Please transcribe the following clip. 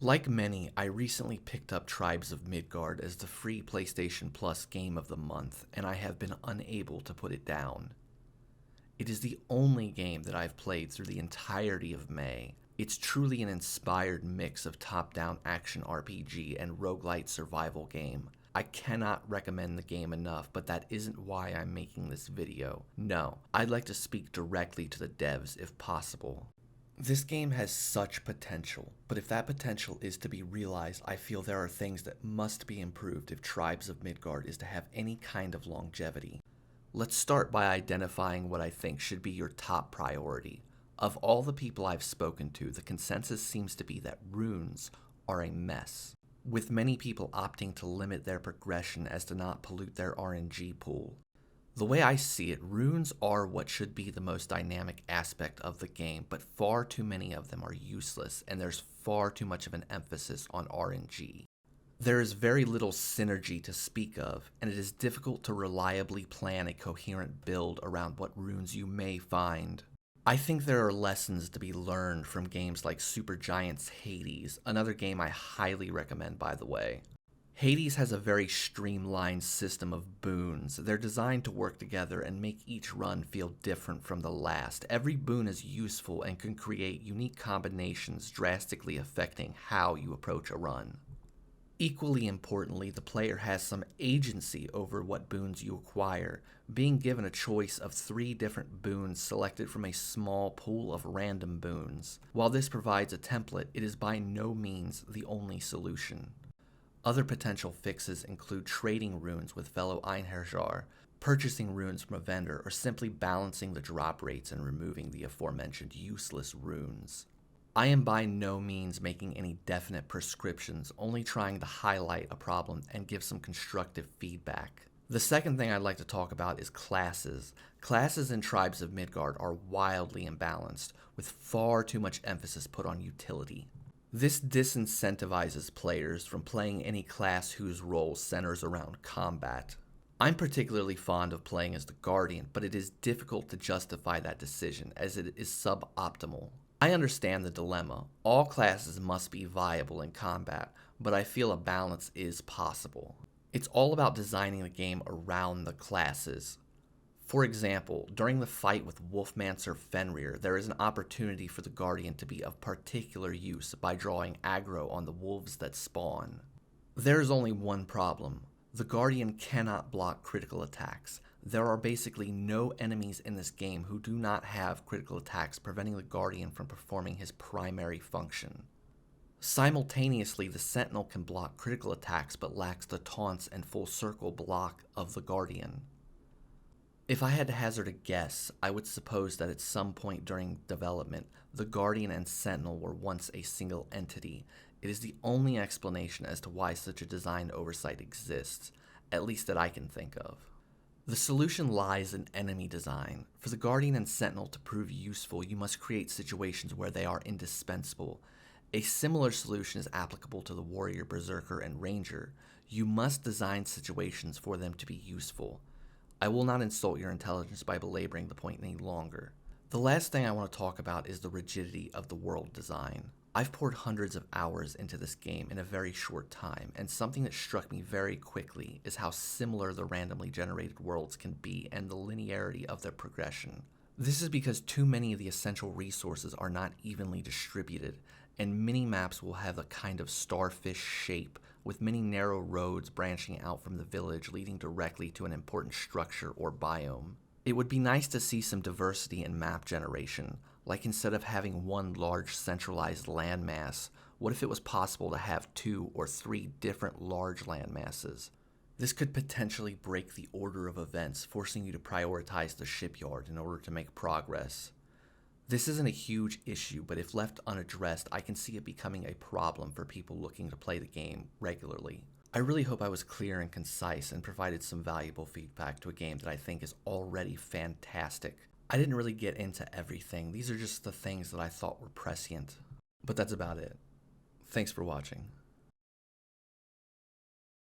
Like many, I recently picked up Tribes of Midgard as the free PlayStation Plus game of the month, and I have been unable to put it down. It is the only game that I've played through the entirety of May. It's truly an inspired mix of top-down action RPG and roguelite survival game. I cannot recommend the game enough, but that isn't why I'm making this video. No, I'd like to speak directly to the devs if possible. This game has such potential, but if that potential is to be realized, I feel there are things that must be improved if Tribes of Midgard is to have any kind of longevity. Let's start by identifying what I think should be your top priority. Of all the people I've spoken to, the consensus seems to be that runes are a mess, with many people opting to limit their progression as to not pollute their RNG pool. The way I see it, runes are what should be the most dynamic aspect of the game, but far too many of them are useless, and there's far too much of an emphasis on RNG. There is very little synergy to speak of, and it is difficult to reliably plan a coherent build around what runes you may find. I think there are lessons to be learned from games like Supergiant's Hades, another game I highly recommend by the way. Hades has a very streamlined system of boons. They're designed to work together and make each run feel different from the last. Every boon is useful and can create unique combinations drastically affecting how you approach a run. Equally importantly, the player has some agency over what boons you acquire, being given a choice of 3 different boons selected from a small pool of random boons. While this provides a template, it is by no means the only solution. Other potential fixes include trading runes with fellow Einherjar, purchasing runes from a vendor, or simply balancing the drop rates and removing the aforementioned useless runes. I am by no means making any definite prescriptions, only trying to highlight a problem and give some constructive feedback. The second thing I'd like to talk about is classes. Classes in Tribes of Midgard are wildly imbalanced, with far too much emphasis put on utility. This disincentivizes players from playing any class whose role centers around combat. I'm particularly fond of playing as the Guardian, but it is difficult to justify that decision as it is suboptimal. I understand the dilemma. All classes must be viable in combat, but I feel a balance is possible. It's all about designing the game around the classes. For example, during the fight with Wolfmancer Fenrir, there is an opportunity for the Guardian to be of particular use by drawing aggro on the wolves that spawn. There is only one problem. The Guardian cannot block critical attacks. There are basically no enemies in this game who do not have critical attacks, preventing the Guardian from performing his primary function. Simultaneously, the Sentinel can block critical attacks but lacks the taunts and full circle block of the Guardian. If I had to hazard a guess, I would suppose that at some point during development, the Guardian and Sentinel were once a single entity. It is the only explanation as to why such a design oversight exists, at least that I can think of. The solution lies in enemy design. For the Guardian and Sentinel to prove useful, you must create situations where they are indispensable. A similar solution is applicable to the Warrior, Berserker, and Ranger. You must design situations for them to be useful. I will not insult your intelligence by belaboring the point any longer. The last thing I want to talk about is the rigidity of the world design. I've poured hundreds of hours into this game in a very short time, and something that struck me very quickly is how similar the randomly generated worlds can be and the linearity of their progression. This is because too many of the essential resources are not evenly distributed, and mini-maps will have a kind of starfish shape, with many narrow roads branching out from the village leading directly to an important structure or biome. It would be nice to see some diversity in map generation, like instead of having one large centralized landmass, what if it was possible to have 2 or 3 different large landmasses? This could potentially break the order of events, forcing you to prioritize the shipyard in order to make progress. This isn't a huge issue, but if left unaddressed, I can see it becoming a problem for people looking to play the game regularly. I really hope I was clear and concise and provided some valuable feedback to a game that I think is already fantastic. I didn't really get into everything. These are just the things that I thought were prescient. But that's about it. Thanks for watching.